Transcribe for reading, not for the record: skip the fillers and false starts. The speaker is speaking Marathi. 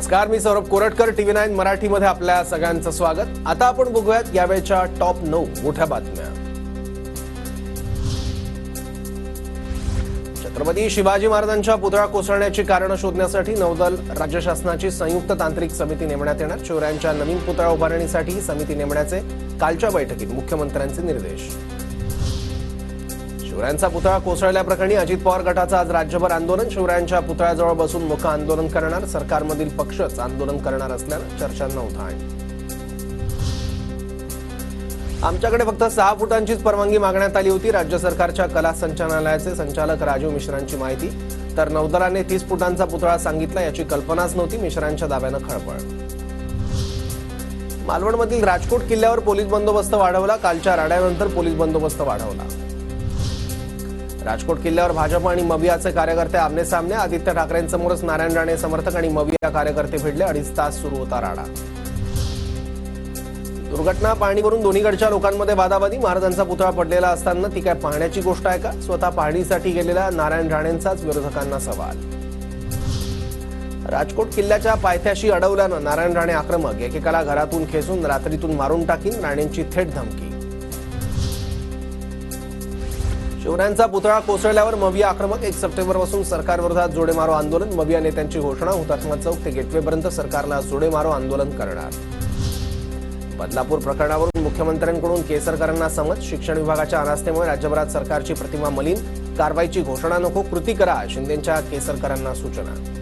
नमस्कार, मी सौरभ कोरटकर. TV9 मराठीमध्ये आपल्या सगळ्यांचं स्वागत. आता आपण बघूयात यावेळच्या टॉप 9 मोठ्या बातम्या. छत्रपती शिवाजी महाराजांच्या पुतळा कोसळण्याची कारणं शोधण्यासाठी नौदल राज्य शासनाची संयुक्त तांत्रिक समिती नेमण्यात येणार. शिवरायांच्या नवीन पुतळा उभारणीसाठी ही समिती नेमण्याचे कालच्या बैठकीत मुख्यमंत्र्यांचे निर्देश. शिवरायांचा पुतळा कोसळल्याप्रकरणी अजित पवार गटाचं आज राज्यभर आंदोलन. शिवरायांच्या पुतळ्याजवळ बसून मोठं आंदोलन करणार. सरकारमधील पक्षच आंदोलन करणार असल्यानं चर्चांना उधाण. आमच्याकडे फक्त 6 फुटांचीच परवानगी मागण्यात आली होती. राज्य सरकारच्या कला संचालनालयाचे संचालक राजीव मिश्रांची माहिती. तर नौदलाने 30 फुटांचा पुतळा सांगितला, याची कल्पनाच नव्हती. मिश्रांच्या दाव्यानं खळबळ. मालवणमधील राजकोट किल्ल्यावर पोलीस बंदोबस्त वाढवला. कालच्या राड्यानंतर पोलीस बंदोबस्त वाढवला. राजकोट किल्ल्यावर भाजप आणि मवियाचे कार्यकर्ते आमने-सामने. आदित्य ठाकरेंसमोरच नारायण राणे समर्थक आणि मविया कार्यकर्ते भिडले. 2.5 तास सुरू होता राडा. दुर्घटना पाहणीवरून दोन्हीकडच्या लोकांमध्ये वादावादी. महाराजांचा पुतळा पडलेला असताना ती काय पाहण्याची गोष्ट आहे का? स्वतः पाहणीसाठी गेलेल्या नारायण राणेंचाच विरोधकांना सवाल. राजकोट किल्ल्याच्या पायथ्याशी अडवल्यानं नारायण राणे आक्रमक. एकेकाला घरातून खेचून रात्रीतून मारून टाकीन, राणेंची थेट धमकी. शिवरायांचा पुतळा कोसळल्यावर मविया आक्रमक. 1 सप्टेंबरपासून सरकारविरोधात जोडेमारो आंदोलन. मविया नेत्यांची घोषणा. हुतात्मा चौक ते गेटवेपर्यंत सरकारला जोडेमारो आंदोलन करणार. बदलापूर प्रकरणावरून मुख्यमंत्र्यांकडून केसरकरांना समज. शिक्षण विभागाच्या अनास्थेमुळे राज्यभरात सरकारची प्रतिमा मलिन. कारवाईची घोषणा नको, कृती करा, शिंदेंच्या केसरकरांना सूचना.